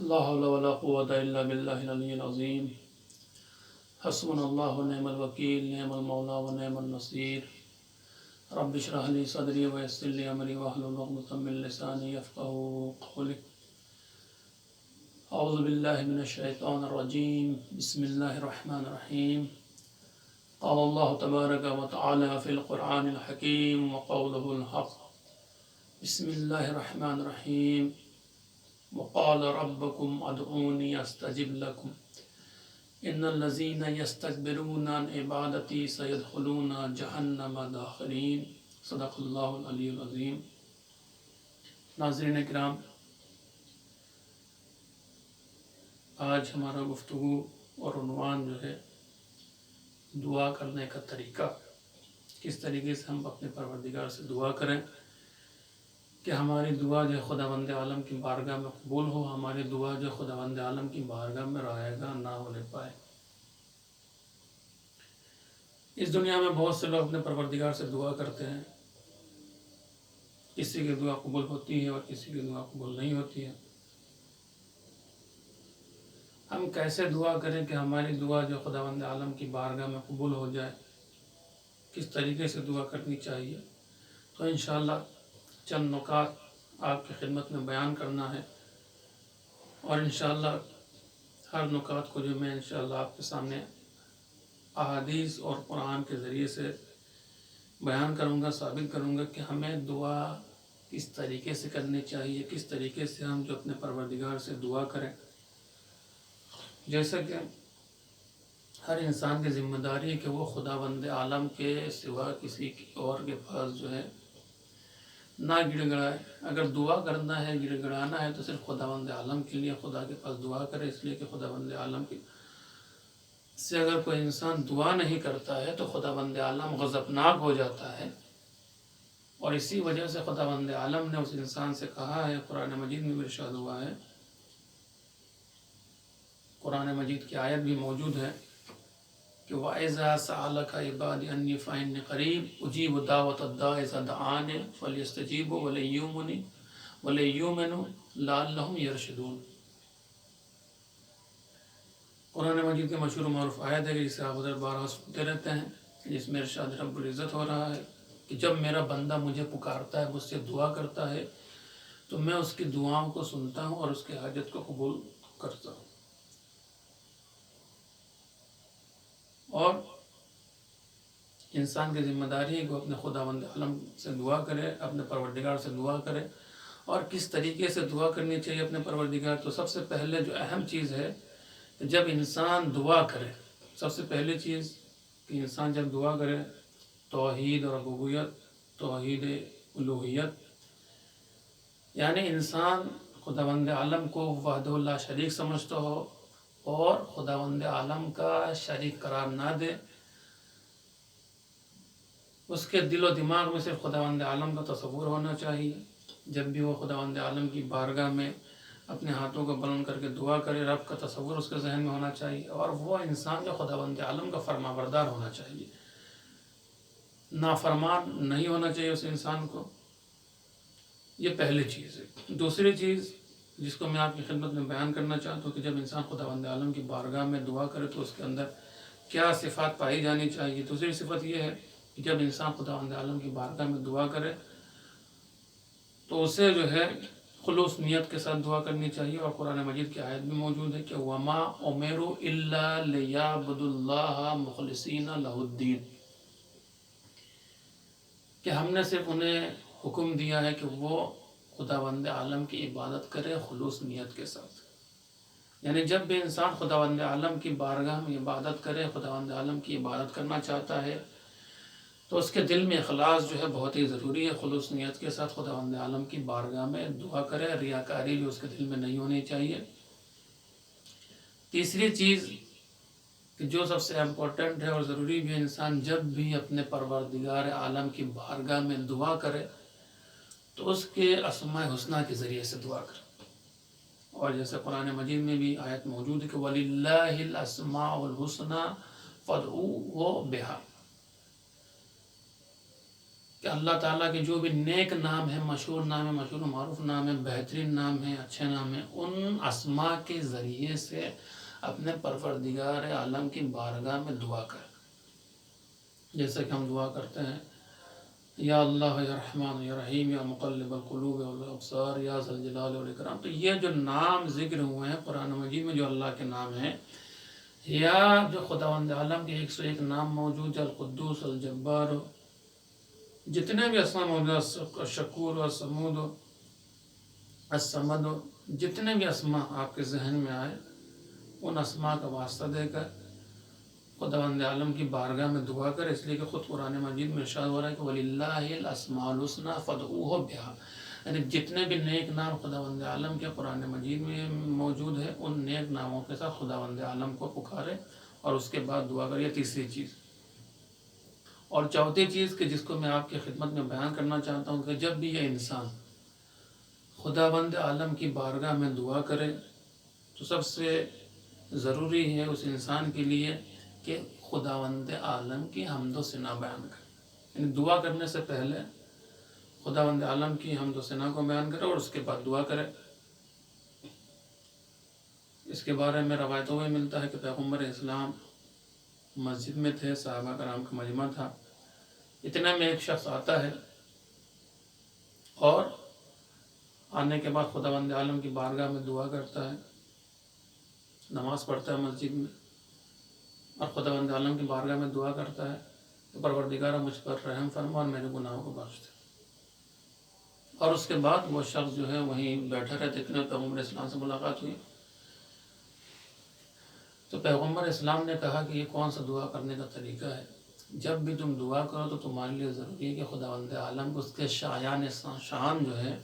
لا حول ولا قوة إلا بالله العلي العظيم حسبنا الله ونعم الوكيل نعم المولى ونعم النصير رب اشرح لي صدري ويسر لي أمري واحلل عقدة من لساني يفقهوا قولي أعوذ بالله من الشيطان الرجيم بسم الله الرحمن الرحيم قال الله تبارك وتعالى في القرآن الحكيم وقوله الحق بسم الله الرحمن الرحيم وقال ربكم ادعوني استجب لكم ان الذين يستكبرون عن عبادتي سيدخلون جہنم داخرین صدق اللہ العلی العظیم۔ ناظرین کرام، آج ہمارا گفتگو اور عنوان جو ہے دعا کرنے کا طریقہ، کس طریقے سے ہم اپنے پروردگار سے دعا کریں کہ ہماری دعا جو خداوند عالم کی بارگاہ میں قبول ہو، ہماری دعا جو خداوند عالم کی بارگاہ میں رائے گاہ نہ ہونے پائے۔ اس دنیا میں بہت سے لوگ اپنے پروردگار سے دعا کرتے ہیں، کسی کی دعا قبول ہوتی ہے اور کسی کی دعا قبول نہیں ہوتی ہے۔ ہم کیسے دعا کریں کہ ہماری دعا جو خداوند عالم کی بارگاہ میں قبول ہو جائے، کس طریقے سے دعا کرنی چاہیے، تو انشاءاللہ چند نکات آپ کی خدمت میں بیان کرنا ہے، اور انشاءاللہ ہر نکات کو جو میں انشاءاللہ آپ کے سامنے احادیث اور قرآن کے ذریعے سے بیان کروں گا، ثابت کروں گا کہ ہمیں دعا کس طریقے سے کرنی چاہیے، کس طریقے سے ہم جو اپنے پروردگار سے دعا کریں۔ جیسا کہ ہر انسان کی ذمہ داری ہے کہ وہ خداوند عالم کے سوا کسی اور کے پاس جو ہے نہ گڑ گڑائے۔ اگر دعا کرنا ہے، گڑ گڑانا ہے تو صرف خداوند عالم کے لیے خدا کے پاس دعا کرے، اس لیے کہ خداوند عالم سے اگر کوئی انسان دعا نہیں کرتا ہے تو خداوند عالم غضبناک ہو جاتا ہے، اور اسی وجہ سے خداوند عالم نے اس انسان سے کہا ہے، قرآن مجید میں ارشاد ہوا ہے، قرآن مجید کی آیت بھی موجود ہے کہ وَإِذَا سَأَلَكَ عِبَادِي عَنِّي فَإِنِّي قَرِيبٌ أُجِيبُ دَعْوَةَ الدَّاعِ إِذَا دَعَانِ فَلْيَسْتَجِيبُوا وَلْيُؤْمِنُوا لَعَلَّهُمْ يَرْشُدُونَ۔ قرآن مجید کے مشہور و معروف آیت ہے کہ جسے آپ ادھر بارہا سنتے رہتے ہیں، جس میں ارشاد رب العزت ہو رہا ہے کہ جب میرا بندہ مجھے پکارتا ہے، مجھ سے دعا کرتا ہے، تو میں اس کی دعاؤں کو سنتا ہوں اور اس کی حاجت کو قبول کرتا ہوں۔ اور انسان کی ذمہ داری ہے کہ وہ اپنے خداوند عالم سے دعا کرے، اپنے پروردگار سے دعا کرے۔ اور کس طریقے سے دعا کرنی چاہیے اپنے پروردگار؟ تو سب سے پہلے جو اہم چیز ہے، جب انسان دعا کرے، سب سے پہلی چیز کہ انسان جب دعا کرے، توحید اور ربوبیت، توحید الوہیت، یعنی انسان خداوند عالم کو وحدہ لا شریک سمجھتا ہو اور خداوند عالم کا شریک قرار نہ دے، اس کے دل و دماغ میں صرف خداوند عالم کا تصور ہونا چاہیے۔ جب بھی وہ خداوند عالم کی بارگاہ میں اپنے ہاتھوں کو بلند کر کے دعا کرے، رب کا تصور اس کے ذہن میں ہونا چاہیے، اور وہ انسان جو خداوند عالم کا فرما بردار ہونا چاہیے، نافرمان نہیں ہونا چاہیے اس انسان کو۔ یہ پہلی چیز ہے۔ دوسری چیز جس کو میں آپ کی خدمت میں بیان کرنا چاہتا ہوں کہ جب انسان خداوند عالم کی بارگاہ میں دعا کرے تو اس کے اندر کیا صفات پائی جانی چاہیے۔ دوسری صفت یہ ہے کہ جب انسان خداوند عالم کی بارگاہ میں دعا کرے تو اسے جو ہے خلوص نیت کے ساتھ دعا کرنی چاہیے، اور قرآن مجید کی آیت بھی موجود ہے کہ وَمَا أُمِرُوا إِلَّا لِيَعْبُدُوا اللَّهَ مُخْلِصِينَ لَهُ الدِّينَ، کہ ہم نے صرف انہیں حکم دیا ہے کہ وہ خداوند عالم کی عبادت کرے خلوص نیت کے ساتھ۔ یعنی جب بھی انسان خداوند عالم کی بارگاہ میں عبادت کرے، خداوند عالم کی عبادت کرنا چاہتا ہے، تو اس کے دل میں اخلاص جو ہے بہت ہی ضروری ہے۔ خلوص نیت کے ساتھ خداوند عالم کی بارگاہ میں دعا کرے، ریاکاری جو اس کے دل میں نہیں ہونی چاہیے۔ تیسری چیز کہ جو سب سے امپورٹنٹ ہے اور ضروری بھی ہے، انسان جب بھی اپنے پروردگار عالم کی بارگاہ میں دعا کرے تو اس کے اسماء حسنہ کے ذریعے سے دعا کرے، اور جیسے قرآن مجید میں بھی آیت موجود ہے کہ وَلِلَّهِ الْأَسْمَاءُ الْحُسْنَى فَادْعُوهُ بِهَا، کہ اللہ تعالیٰ کے جو بھی نیک نام ہیں، مشہور نام ہے، مشہور و معروف نام ہے، بہترین نام ہے، اچھے نام ہیں، ان اسماء کے ذریعے سے اپنے پروردگار عالم کی بارگاہ میں دعا کریں. جیسے کہ ہم دعا کرتے ہیں یا اللہ یا رحمان یا رحیم یا مقلب القلوب والابصار یا ذی الجلال والاکرام. تو یہ جو نام ذکر ہوئے ہیں قرآن مجید میں، جو اللہ کے نام ہیں، یا جو خداوند عالم کے 101 نام موجود ہے، القدوس، الجبار، جتنے بھی اسماء موجود ہیں، الشکور والصمود، الصمد، جتنے بھی اسماء آپ کے ذہن میں آئے، ان اسماء کا واسطہ دے کر خداوند عالم کی بارگاہ میں دعا کرے. اس لیے کہ خود قرآن مجید میں ارشاد ہو رہا ہے کہ وَلِلَّهِ الْأَسْمَاءُ الْحُسْنَىٰ فَادْعُوهُ بِهَا. یعنی جتنے بھی نیک نام خداوند عالم کے قرآن مجید میں موجود ہے، ان نیک ناموں کے ساتھ خداوند عالم کو پکارے اور اس کے بعد دعا کرے. یہ تیسری چیز. اور چوتھی چیز کہ جس کو میں آپ کی خدمت میں بیان کرنا چاہتا ہوں، کہ جب بھی یہ انسان خداوند عالم کی بارگاہ میں دعا کرے تو سب سے ضروری ہے اس انسان کے لیے کہ خداوند عالم کی حمد و ثنا بیان کرے. یعنی دعا کرنے سے پہلے خداوند عالم کی حمد و ثنا کو بیان کرے اور اس کے بعد دعا کرے. اس کے بارے میں روایتوں میں ملتا ہے کہ پیغمبر اسلام مسجد میں تھے، صحابہ کرام کا مجمع تھا. اتنے میں ایک شخص آتا ہے اور آنے کے بعد خداوند عالم کی بارگاہ میں دعا کرتا ہے، نماز پڑھتا ہے مسجد میں، اور خداوند عالم کی بارگاہ میں دعا کرتا ہے کہ پروردگارہ مجھ پر رحم فرما اور میرے گناہوں کو بخش دے. اور اس کے بعد وہ شخص جو ہے وہیں بیٹھا رہتے. اتنے پیغمبر اسلام سے ملاقات ہوئی تو پیغمبر اسلام نے کہا کہ یہ کون سا دعا کرنے کا طریقہ ہے؟ جب بھی تم دعا کرو تو تمہارے لیے ضروری ہے کہ خداوند عالم کو اس کے شایان شان جو ہے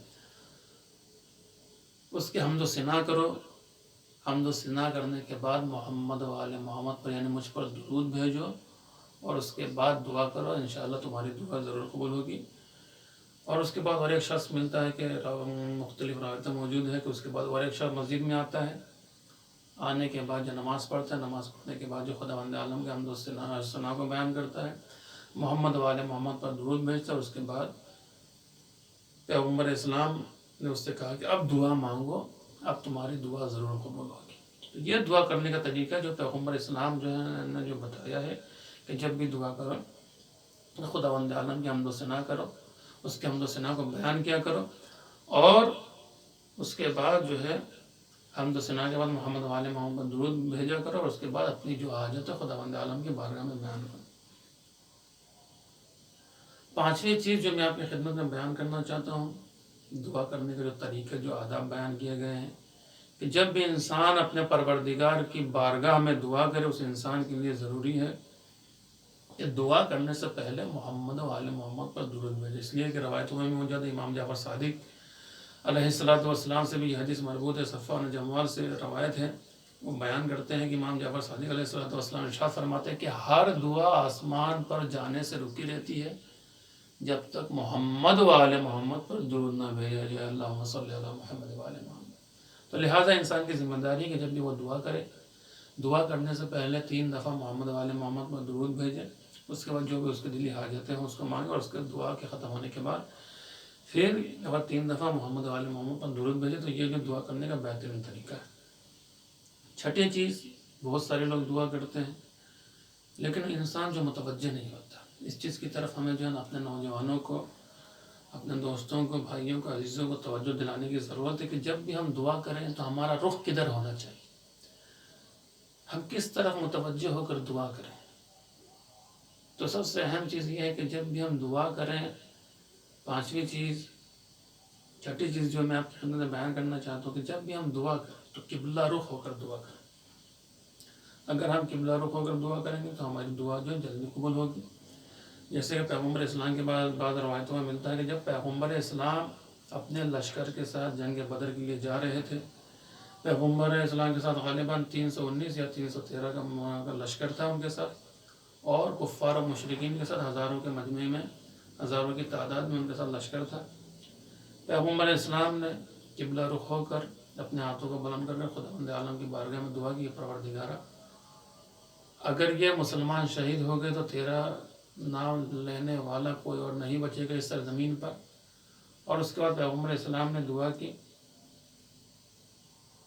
اس کے حمد و ثنا کرو. حمد و ثنا کرنے کے بعد محمد و آل محمد پر یعنی مجھ پر درود بھیجو اور اس کے بعد دعا کرو. انشاءاللہ تمہاری دعا ضرور قبول ہوگی. اور اس کے بعد اور ایک شخص ملتا ہے کہ مختلف روایتیں موجود ہے کہ اس کے بعد اور ایک شخص مسجد میں آتا ہے. آنے کے بعد جو نماز پڑھتا ہے، نماز پڑھنے کے بعد جو خداوند عالم کے حمد و ثنا کو بیان کرتا ہے، محمد و آل محمد پر درود بھیجتا ہے. اس کے بعد پیغمبر اسلام نے اس سے کہا کہ اب دعا مانگو، اب تمہاری دعا ضرور قبول ہوگی. تو یہ دعا کرنے کا طریقہ جو پیغمبر اسلام جو ہے نے جو بتایا ہے کہ جب بھی دعا کرو خداوند عالم کی حمد و ثنا کرو، اس کے حمد و ثنا کو بیان کیا کرو، اور اس کے بعد جو ہے حمد و ثنا کے بعد محمد و آل محمد درود بھیجا کرو، اور اس کے بعد اپنی جو حاجت ہے خداوند عالم کی بارگاہ میں بیان کرو. پانچویں چیز جو میں آپ کی خدمت میں بیان کرنا چاہتا ہوں، دعا کرنے کے جو طریقے، جو آداب بیان کیے گئے ہیں، کہ جب بھی انسان اپنے پروردگار کی بارگاہ میں دعا کرے اس انسان کے لیے ضروری ہے کہ دعا کرنے سے پہلے محمد و آل محمد پر درود بھیجے. اس لیے کہ روایتوں میں موجود ہے، امام جعفر صادق علیہ السلام سے بھی یہ حدیث مربوط ہے، صفوان جموال سے روایت ہے. وہ بیان کرتے ہیں کہ امام جعفر صادق علیہ السلام ارشاد فرماتے ہیں کہ ہر دعا آسمان پر جانے سے رکی رہتی ہے جب تک محمد و آل محمد پر درود نہ بھیجا جائے. اللہم صلی علی محمد و آل محمد. تو لہٰذا انسان کی ذمہ داری ہے کہ جب بھی وہ دعا کرے، دعا کرنے سے پہلے 3 دفعہ محمد و آل محمد پر درود بھیجے. اس کے بعد جو بھی اس کے دلی حاجتیں ہیں اس کو مانگے، اور اس کے دعا کے ختم ہونے کے بعد پھر اگر 3 دفعہ محمد و آل محمد پر درود بھیجے تو یہ جو دعا کرنے کا بہترین طریقہ ہے. چھٹی چیز، بہت سارے لوگ دعا کرتے ہیں لیکن انسان جو متوجہ نہیں ہوتا، اس چیز کی طرف ہمیں جو ہے اپنے نوجوانوں کو، اپنے دوستوں کو، بھائیوں کو، عزیزوں کو توجہ دلانے کی ضرورت ہے کہ جب بھی ہم دعا کریں تو ہمارا رخ کدھر ہونا چاہیے، ہم کس طرف متوجہ ہو کر دعا کریں. تو سب سے اہم چیز یہ ہے کہ جب بھی ہم دعا کریں، پانچویں چیز، چھٹی چیز جو میں آپ کی خدمت میں بیان کرنا چاہتا ہوں کہ جب بھی ہم دعا کریں تو قبلہ رخ ہو کر دعا کریں. اگر ہم قبلہ رخ ہو کر دعا کریں گے تو ہماری دعا جو ہے جلدی قبول ہوگی. جیسے کہ پیغمبر اسلام کے بعد روایتوں میں ملتا ہے کہ جب پیغمبر اسلام اپنے لشکر کے ساتھ جنگ بدر کے لیے جا رہے تھے، پیغمبر اسلام کے ساتھ غالباً 319 یا 313 کا لشکر تھا ان کے ساتھ، اور کفار و مشرکین کے ساتھ ہزاروں کے مجمع میں، ہزاروں کی تعداد میں ان کے ساتھ لشکر تھا. پیغمبر اسلام نے قبلہ رخ ہو کر اپنے ہاتھوں کو بلند کر کے خداوند عالم کی بارگاہ میں دعا کی، پروردگارہ اگر یہ مسلمان شہید ہو گئے تو تیرا نام لینے والا کوئی اور نہیں بچے گا اس سرزمین پر۔ اور اس کے بعد پیغمبر اسلام نے دعا کی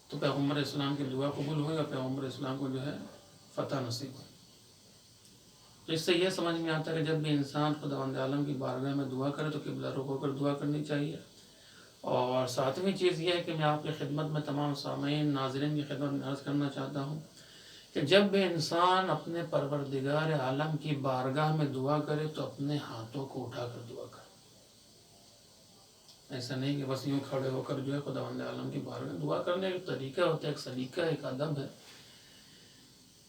تو پیغمبر اسلام کی دعا قبول ہوئی اور پیغمبر اسلام کو جو ہے فتح نصیب ہوئی۔ تو اس سے یہ سمجھ میں آتا ہے کہ جب بھی انسان خداوند عالم کی بارگاہ میں دعا کرے تو قبلہ رخ ہو کر دعا کرنی چاہیے۔ اور ساتویں چیز یہ ہے کہ میں آپ کی خدمت میں تمام سامعین ناظرین کی خدمت میں عرض کرنا چاہتا ہوں کہ جب بھی انسان اپنے پروردگار عالم کی بارگاہ میں دعا کرے تو اپنے ہاتھوں کو اٹھا کر دعا کرے۔ ایسا نہیں کہ بس یوں کھڑے ہو کر جو ہے خداوند عالم کی بارگاہ میں دعا کرنے کا طریقہ ہوتا ہے، ایک سلیقہ، ایک ادب ہے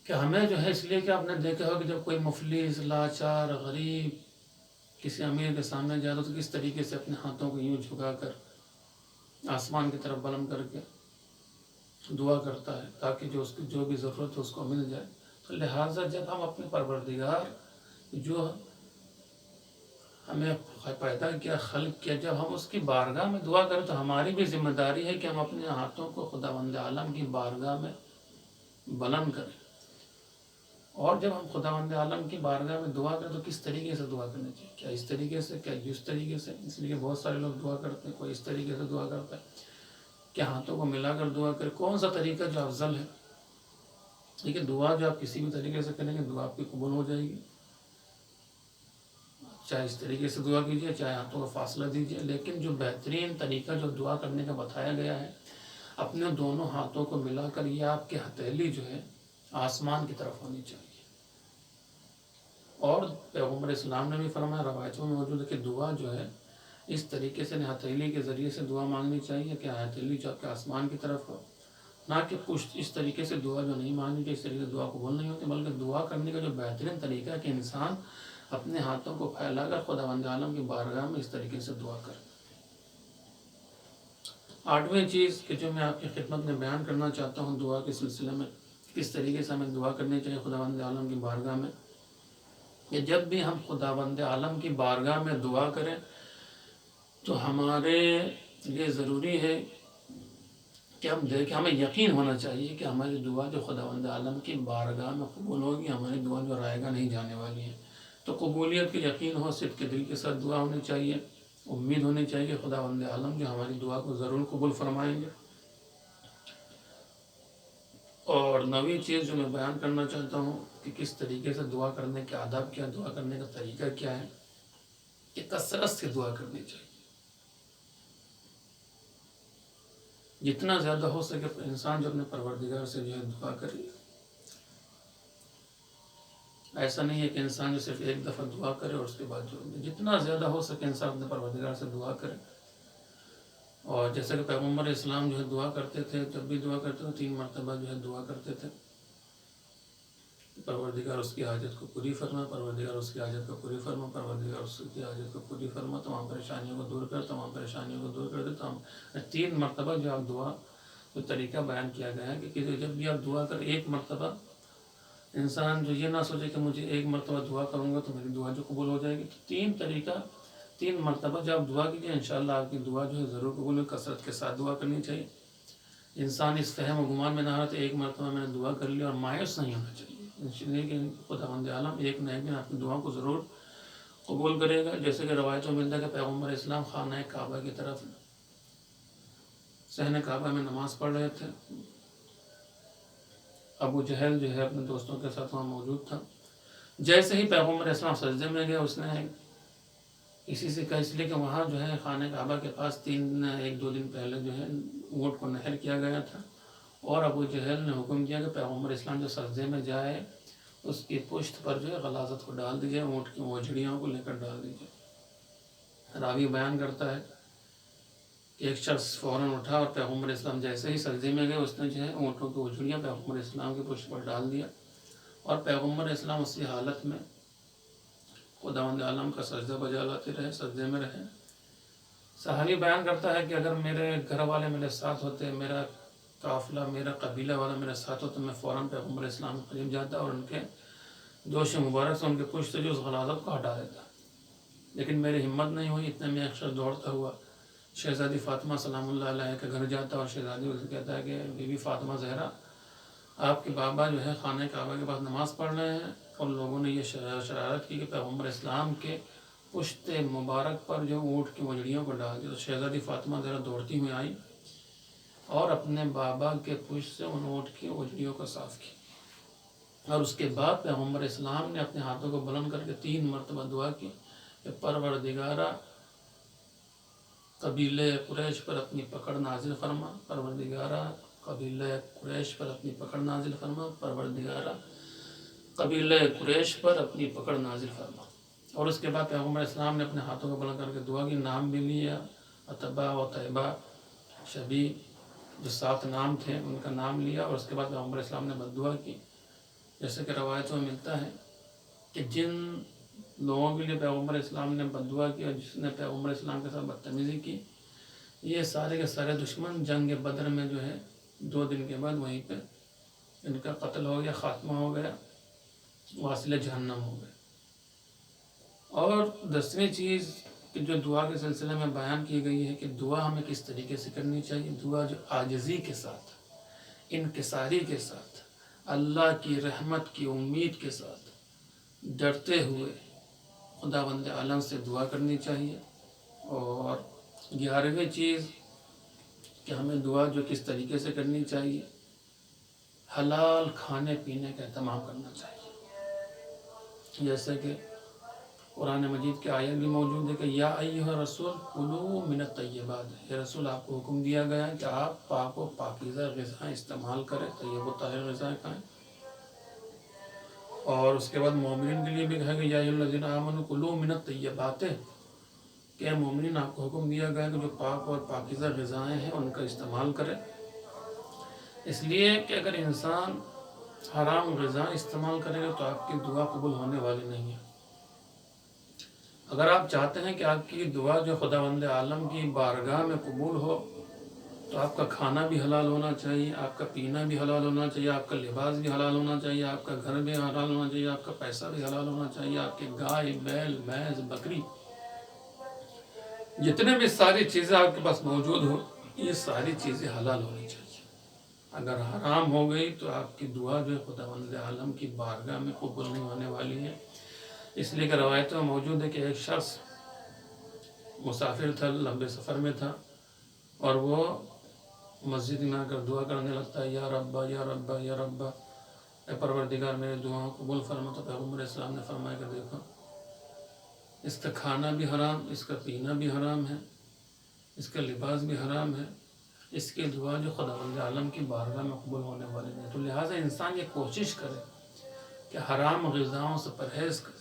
کہ ہمیں جو ہے، اس لیے کہ آپ نے دیکھا ہو کہ جب کوئی مفلس، لاچار، غریب کسی امیر کے سامنے جاتا تو کس طریقے سے اپنے ہاتھوں کو یوں جھکا کر آسمان کی طرف بلند کر کے دعا کرتا ہے تاکہ جو اس کی جو بھی ضرورت ہے اس کو مل جائے۔ تو لہٰذا جب ہم اپنے پروردگار جو ہمیں پیدا کیا، خلق کیا، جب ہم اس کی بارگاہ میں دعا کریں تو ہماری بھی ذمہ داری ہے کہ ہم اپنے ہاتھوں کو خداوند عالم کی بارگاہ میں بلند کریں۔ اور جب ہم خداوند عالم کی بارگاہ میں دعا کریں تو کس طریقے سے دعا کرنی چاہیے؟ کیا اس طریقے سے، کیا اس طریقے سے؟ اس لیے بہت سارے لوگ دعا کرتے ہیں، کوئی اس طریقے سے دعا کرتا ہے کہ ہاتھوں کو ملا کر دعا کرے۔ کون سا طریقہ جو افضل ہے؟ لیکن دعا جو آپ کسی بھی طریقے سے کریں گے دعا آپ کی قبول ہو جائے گی، چاہے اس طریقے سے دعا کیجیے، چاہے ہاتھوں کا فاصلہ دیجیے، لیکن جو بہترین طریقہ جو دعا کرنے کا بتایا گیا ہے، اپنے دونوں ہاتھوں کو ملا کر یہ آپ کی ہتھیلی جو ہے آسمان کی طرف ہونی چاہیے۔ اور پیغمبر اسلام نے بھی فرمایا، روایتوں میں موجود ہے کہ دعا جو ہے اس طریقے سے ہتھیلی کے ذریعے سے دعا مانگنی چاہیے کہ ہتھیلی جو آپ کے آسمان کی طرف ہو، نہ کہ پشت۔ اس طریقے سے دعا جو نہیں مانگنی چاہیے، اس طریقے سے دعا قبول نہیں ہوتی، بلکہ دعا کرنے کا جو بہترین طریقہ ہے کہ انسان اپنے ہاتھوں کو پھیلا کر خداوند عالم کی بارگاہ میں اس طریقے سے دعا کرے۔ آٹھویں چیز کہ جو میں آپ کی خدمت میں بیان کرنا چاہتا ہوں دعا کے سلسلے میں، کس طریقے سے ہمیں دعا کرنی چاہیے خداوند عالم کی بارگاہ میں، کہ جب بھی ہم خداوند عالم کی بارگاہ میں دعا کریں تو ہمارے لیے ضروری ہے کہ ہم دیکھیں، ہمیں یقین ہونا چاہیے کہ ہماری دعا جو خداوند عالم کی بارگاہ میں قبول ہوگی، ہماری دعا جو رائے گاہ نہیں جانے والی ہے۔ تو قبولیت کی یقین ہو، صدق کے دل کے ساتھ دعا ہونی چاہیے، امید ہونی چاہیے کہ خداوند عالم جو ہماری دعا کو ضرور قبول فرمائیں گے۔ اور نویں چیز جو میں بیان کرنا چاہتا ہوں کہ کس طریقے سے دعا کرنے کے آداب کیا، دعا کرنے کا طریقہ کیا ہے، کہ کثرت سے دعا کرنی چاہیے۔ جتنا زیادہ ہو سکے انسان جو اپنے پروردگار سے جو ہے دعا کرے۔ ایسا نہیں ہے کہ انسان جو صرف ایک دفعہ دعا کرے اور اس کے بعد جو جتنا زیادہ ہو سکے انسان اپنے پروردگار سے دعا کرے۔ اور جیسے کہ پیغمبر اسلام جو ہے دعا کرتے تھے، جب بھی دعا کرتے تھے 3 مرتبہ جو ہے دعا کرتے تھے، پروردگار اس کی حاجت کو پوری فرما، پروردگار اس کی حاجت کو پوری فرما، پروردگار اس کی حاجت کو پوری فرما، تمام پریشانیوں کو دور کر، تمام پریشانیوں کو دور کر دے۔ 3 مرتبہ جو آپ دعا جو طریقہ بیان کیا گیا ہے کہ جب بھی آپ دعا کر ایک مرتبہ، انسان جو یہ نہ سوچے کہ مجھے ایک مرتبہ دعا کروں گا تو میری دعا جو قبول ہو جائے گی۔ تو 3 مرتبہ جب آپ دعا کیجیے انشاءاللہ آپ کی دعا جو ہے ضرور قبول ہو۔ کثرت کے ساتھ دعا کرنی چاہیے، انسان اس فہم و گمان میں نہ رہتے ایک مرتبہ میں نے دعا کر لی اور مایوس نہیں ہونا چاہیے، اس لیے کہ خداوند عالم ایک نہ ایک دن آپ کی دعا کو ضرور قبول کرے گا۔ جیسے کہ روایتوں میں ملتا ہے کہ پیغمبر اسلام خانہ کعبہ کی طرف صحن کعبہ میں نماز پڑھ رہے تھے، ابو جہل جو ہے اپنے دوستوں کے ساتھ وہاں موجود تھا۔ جیسے ہی پیغمبر اسلام سجدے میں گئے، اس نے کسی سے کہا، اس لیے کہ وہاں جو ہے خانہ کعبہ کے پاس 1-2 دن پہلے جو ہے اونٹ کو نہر کیا گیا تھا، اور ابو جہل نے حکم کیا کہ پیغمبر اسلام جو سجدے میں جائے اس کی پشت پر جو ہے غلاظت کو ڈال دیجیے، اونٹ کی اوجھڑیوں کو لے کر ڈال دیجیے۔ راوی بیان کرتا ہے کہ ایک شخص فوراً اٹھا اور پیغمبر اسلام جیسے ہی سجدے میں گئے اس نے جو ہے اونٹوں کی اوجھڑیاں پیغمبر اسلام کی پشت پر ڈال دیا، اور پیغمبر اسلام اسی حالت میں خداوند عالم کا سجدہ بجا لاتے رہے، سجدے میں رہے۔ صحابی بیان کرتا ہے کہ اگر میرے گھر والے میرے ساتھ ہوتے، میرا قافلہ، میرا قبیلہ والا میرے ساتھ ہوتا، میں فوراً پیغمبر اسلام کے قریب جاتا اور ان کے دوش مبارک سے ان کے پشت سے جو اس غلاظت کو ہٹا دیتا، لیکن میری ہمت نہیں ہوئی۔ اتنے میں ایک شخص دوڑتا ہوا شہزادی فاطمہ سلام اللہ علیہ کے گھر جاتا اور شہزادی اسے کہتا ہے کہ بی بی فاطمہ زہرا، آپ کے بابا جو ہے خانہ کعبہ کے پاس نماز پڑھ رہے ہیں، اور لوگوں نے یہ شرارت کی کہ پیغمبر اسلام کے پشت مبارک پر جو اونٹ کی وجڑیوں کو ڈال دیا۔ تو شہزادی فاطمہ ذرا دوڑتی ہوئی آئی اور اپنے بابا کے پشت سے ان اونٹ کی وجڑیوں کو صاف کی، اور اس کے بعد پیغمبر اسلام نے اپنے ہاتھوں کو بلند کر کے 3 مرتبہ دعا کی کہ پروردگارہ قبیلہ قریش پر اپنی پکڑ نازل فرما، پروردگارہ قبیلہ قریش پر اپنی پکڑ نازل فرما، پروردگارہ قبیلہ قریش پر اپنی پکڑ نازل فرما۔ اور اس کے بعد پیغمبر اسلام نے اپنے ہاتھوں کو بلند کر کے دعا کی، نام بھی لیا، عتبہ و طیبہ شبی جو 7 نام تھے ان کا نام لیا، اور اس کے بعد پیغمبر اسلام نے بد دعا کی۔ جیسے کہ روایتوں میں ملتا ہے کہ جن لوگوں کے لیے پیغمبر اسلام نے بد دعا کی اور جس نے پیغمبر اسلام کے ساتھ بدتمیزی کی، یہ سارے کے سارے دشمن جنگ بدر میں جو ہے 2 دن کے بعد وہیں پہ ان کا قتل ہو گیا، خاتمہ ہو گیا، واصل جہنم ہو گئے۔ اور 10ویں چیز کہ جو دعا کے سلسلے میں بیان کی گئی ہے کہ دعا ہمیں کس طریقے سے کرنی چاہیے، دعا جو عاجزی کے ساتھ، انکساری کے ساتھ، اللہ کی رحمت کی امید کے ساتھ، ڈرتے ہوئے خداوند عالم سے دعا کرنی چاہیے۔ اور 11ویں چیز کہ ہمیں دعا جو کس طریقے سے کرنی چاہیے، حلال کھانے پینے کا اہتمام کرنا چاہیے، جیسے کہ قرآن مجید کے آیت بھی موجود ہے کہ یا ایھا الرسول کلوا من الطیبات، یہ رسول آپ کو حکم دیا گیا ہے کہ آپ پاک و پاکیزہ غذائیں استعمال کریں، طیب و طاہر غذائیں کھائیں۔ اور اس کے بعد مومنین کے لیے بھی کہا کہ یا ایھا الذین آمنوا کلوا من الطیبات، کہ اے مومنین آپ کو حکم دیا گیا ہے کہ جو پاک اور پاکیزہ غذائیں ہیں ان کا استعمال کریں، اس لیے کہ اگر انسان حرام غذائیں استعمال کرے گا تو آپ کی دعا قبول ہونے والی نہیں ہے۔ اگر آپ چاہتے ہیں کہ آپ کی دعا جو خداوند عالم کی بارگاہ میں قبول ہو تو آپ کا کھانا بھی حلال ہونا چاہیے، آپ کا پینا بھی حلال ہونا چاہیے، آپ کا لباس بھی حلال ہونا چاہیے، آپ کا گھر بھی حلال ہونا چاہیے، آپ کا پیسہ بھی حلال ہونا چاہیے، آپ کے گائے بیل بھینس بکری جتنے بھی ساری چیزیں آپ کے پاس موجود ہو، یہ ساری چیزیں حلال ہونی چاہیے۔ اگر حرام ہو گئی تو آپ کی دعا جو ہے خداوند عالم کی بارگاہ میں قبول نہیں ہونے والی ہے۔ اس لیے کہ روایتوں میں موجود ہے کہ ایک شخص مسافر تھا، لمبے سفر میں تھا، اور وہ مسجد میں آ کر دعا کرنے لگتا ہے، یا ربا یا ربا یا ربا، اے پروردگار میرے دعاؤں کو قبول فرما۔ تو پیغمبر اسلام نے فرمایا کہ دیکھو اس کا کھانا بھی حرام، اس کا پینا بھی حرام ہے، اس کا لباس بھی حرام ہے، اس کی دعا جو خداوند عالم کی بارگاہ میں قبول ہونے والی نہیں۔ تو لہٰذا انسان یہ کوشش کرے کہ حرام غذاؤں سے پرہیز کرے۔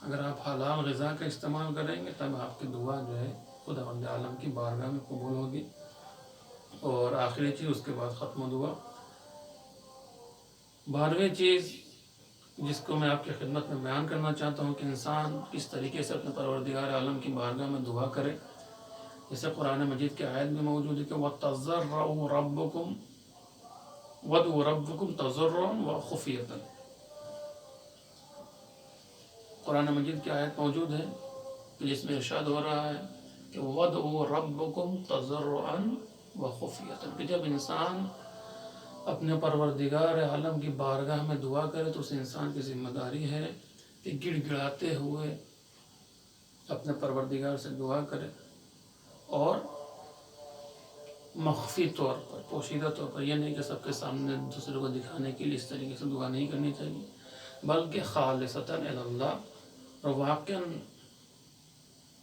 اگر آپ حلال غذا کا استعمال کریں گے تب آپ کی دعا جو ہے خداوند عالم کی بارگاہ میں قبول ہوگی۔ اور آخری چیز اس کے بعد ختم دعا۔ 12ویں چیز جس کو میں آپ کی خدمت میں بیان کرنا چاہتا ہوں کہ انسان کس طریقے سے اپنے پروردگار عالم کی بارگاہ میں دعا کرے، جیسے قرآن مجید کی آیت میں موجود ہے کہ وَتَضَرَّعُوا رَبَّكُمْ وَادْعُوا رَبَّكُمْ تَضَرُّعًا وَخُفْيَةً، قرآن مجید کی آیت موجود ہے جس میں ارشاد ہو رہا ہے کہ وَادْعُوا رَبَّكُمْ تَضَرُّعًا وَخُفْيَةً، کہ جب انسان اپنے پروردگار عالم کی بارگاہ میں دعا کرے تو اس انسان کی ذمہ داری ہے کہ گڑ گڑاتے ہوئے اپنے پروردگار سے دعا کرے، اور مخفی طور پر، پوشیدہ طور پر، یہ نہیں کہ سب کے سامنے دوسرے کو دکھانے کے لیے اس طریقے سے دعا نہیں کرنی چاہیے، بلکہ خالصتاً الی اللہ، اور واقعاً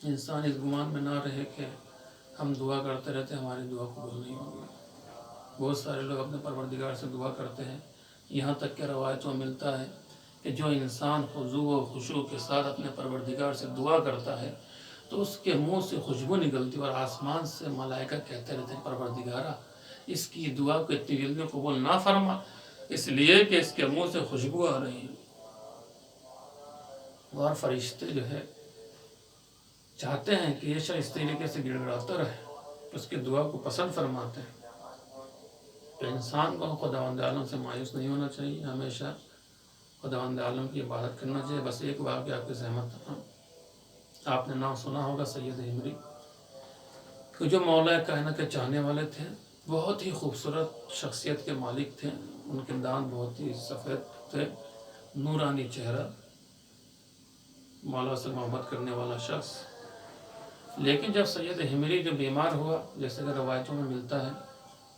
انسان اس گمان میں نہ رہے کہ ہم دعا کرتے رہتے ہماری دعا قبول نہیں ہوگی۔ بہت سارے لوگ اپنے پروردگار سے دعا کرتے ہیں، یہاں تک کہ روایتوں میں ملتا ہے کہ جو انسان خضوع و خشوع کے ساتھ اپنے پروردگار سے دعا کرتا ہے تو اس کے منہ سے خوشبو نکلتی اور آسمان سے ملائکہ کہتے رہتے ہیں پروردگارہ اس کی دعا کو اتنی جلدی قبول نہ فرما، اس لیے کہ اس کے منہ سے خوشبو آ رہی ہے۔ اور فرشتے جو ہے چاہتے ہیں کہ یہ شخص اس طریقے سے گڑ گڑاتا رہے، اس کی دعا کو پسند فرماتے ہیں۔ تو انسان کو خداوند عالم سے مایوس نہیں ہونا چاہیے، ہمیشہ خداوند عالم کی عبادت کرنا چاہیے۔ بس ایک واقعہ آپ کی ذہن، آپ نے نام سنا ہوگا سید ہمری، کہ جو مولا کائنات کے چاہنے والے تھے، بہت ہی خوبصورت شخصیت کے مالک تھے، ان کے دانت بہت ہی سفید تھے، نورانی چہرہ، مولا سے محبت کرنے والا شخص. لیکن جب سید ہمری جو بیمار ہوا، جیسے کہ روایتوں میں ملتا ہے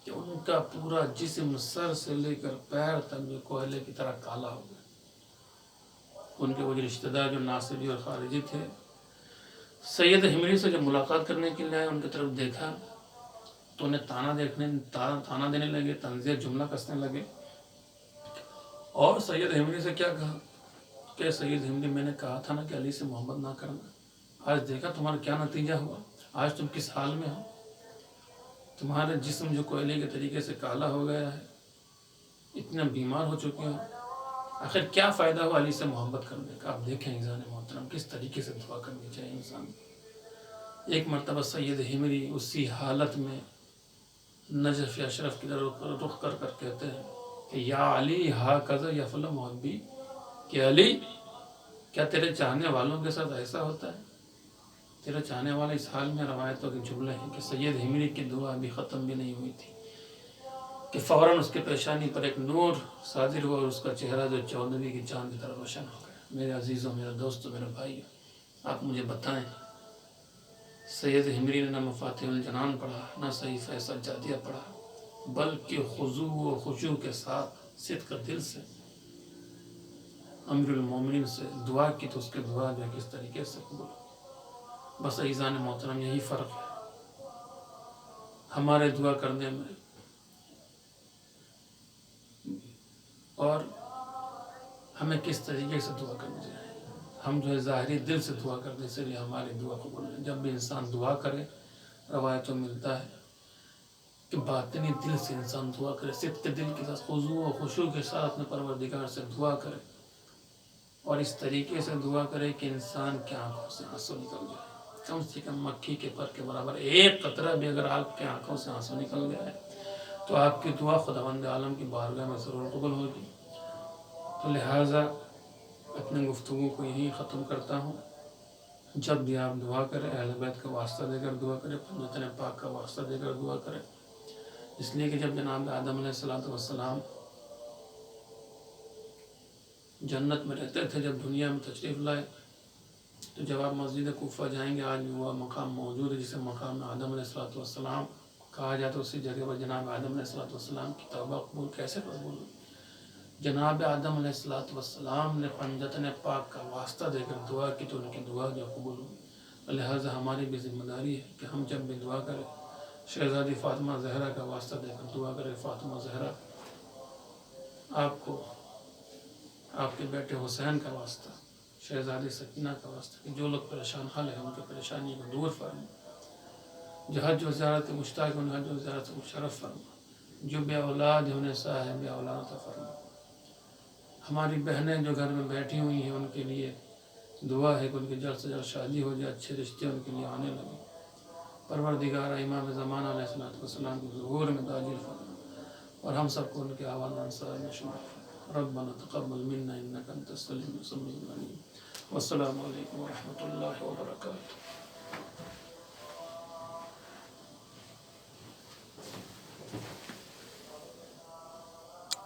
کہ ان کا پورا جسم سر سے لے کر پیر تک جو کوئلے کی طرح کالا ہو گیا. ان کے وہ رشتہ دار جو ناصبی اور خارجی تھے، سید ہمری سے جب ملاقات کرنے کے لیے آئے، ان کی طرف دیکھا تو انہیں تانا دینے لگے، طنزیہ جملہ کسنے لگے. اور سید ہمری سے کیا کہا کہ سید ہمری، میں نے کہا تھا نا کہ علی سے محبت نہ کرنا. آج دیکھا تمہارا کیا نتیجہ ہوا. آج تم کس حال میں ہو. تمہارا جسم جو کوئلے کے طریقے سے کالا ہو گیا ہے، اتنا بیمار ہو چکے ہو. آخر کیا فائدہ ہوا علی سے محبت کرنے کا. آپ دیکھیں انسان محترم کس طریقے سے دعا کرنی چاہیے انسان. ایک مرتبہ سید ہمری اسی حالت میں نجف اشرف کی طرف رخ کر کہتے ہیں کہ یا علی ہاکذا یفعل محبی، کہ علی کیا تیرے چاہنے والوں کے ساتھ ایسا ہوتا ہے. تیرے چاہنے والے اس حال میں. روایتوں کے جملے ہیں کہ سید ہمری کی دعا ابھی ختم بھی نہیں ہوئی تھی کہ فوراً اس کے پیشانی پر ایک نور صادر ہوا اور اس کا چہرہ جو 14ویں کی چاند کی طرح روشن ہو گیا. میرے عزیزوں، میرے دوستوں، میرے بھائیوں، آپ مجھے بتائیں، سید ہمری نے نہ مفاتیح الجنان پڑھا، نہ صحیفہ سجادیہ پڑھا، بلکہ خضوع و خشوع کے ساتھ صدق دل سے امیر المومنین سے دعا کی تو اس کے دعا جو ہے کس طریقے سے قبول ہو. بس عزیزان محترم، یہی فرق ہے ہمارے دعا کرنے میں اور ہمیں کس طریقے سے دعا کرنی چاہیے. ہم جو ہے ظاہری دل سے دعا کرنے سے لیے ہماری دعا قبول ہے. جب بھی انسان دعا کرے، روایتوں ملتا ہے کہ باطنی دل سے انسان دعا کرے، صدق دل کے ساتھ خضوع و خشوع کے ساتھ اپنے پروردگار سے دعا کرے، اور اس طریقے سے دعا کرے کہ انسان کی آنکھوں سے آنسو نکل جائے. کم سے کم مکھی کے پر کے برابر ایک قطرہ بھی اگر آپ کے آنکھوں سے آنسو نکل گیا ہے تو آپ کی دعا خداوند عالم کی بارگاہ میں ضرور قبول ہوگی. تو لہٰذا اپنے گفتگو کو یہی ختم کرتا ہوں. جب بھی آپ دعا کریں، اہل بیت کا واسطہ دے کر دعا کریں، پنجتن پاک کا واسطہ دے کر دعا کریں. اس لیے کہ جب جناب آدم علیہ السلام جنت میں رہتے تھے، جب دنیا میں تشریف لائے تو جب آپ مسجد کوفہ جائیں گے، آج بھی وہ مقام موجود ہے جسے مقام آدم علیہ السلام کہا جاتا ہے. اسی جگہ پر جناب آدم علیہ السلام کی توبہ قبول کیسے قبول ہوئی. جناب آدم علیہ السلام نے پنجتن پاک کا واسطہ دے کر دعا کی تو ان کی دعا جو قبول ہوئی. لہٰذا ہماری بھی ذمہ داری ہے کہ ہم جب بھی دعا کریں، شہزادی فاطمہ زہرا کا واسطہ دے کر دعا کریں. فاطمہ زہرا آپ کو آپ کے بیٹے حسین کا واسطہ، شہزادی سکینہ کا واسطہ، کہ جو لوگ پریشان حال ہیں ان کی پریشانی کو دور فرما. جو حج و زیارت کے مشتاق ان حج و زیارت سے مشرف فرما. جو بے اولاد ہیں انہیں صاحب بے اولاد عطا فرما. ہماری بہنیں جو گھر میں بیٹھی ہوئی ہیں ان کے لیے دعا ہے کہ ان کی جلد سے جلد شادی ہو جائے، اچھے رشتے ان کے لیے آنے لگے. پروردگار امام زمان علیہ السلام کے ظہور میں تاجر فرما اور ہم سب کو ان کے آوان انصار میں شمار فرما. ربنا تقبل منا انك انت السميع العليم. والسلام علیکم ورحمۃ اللہ وبرکاتہ.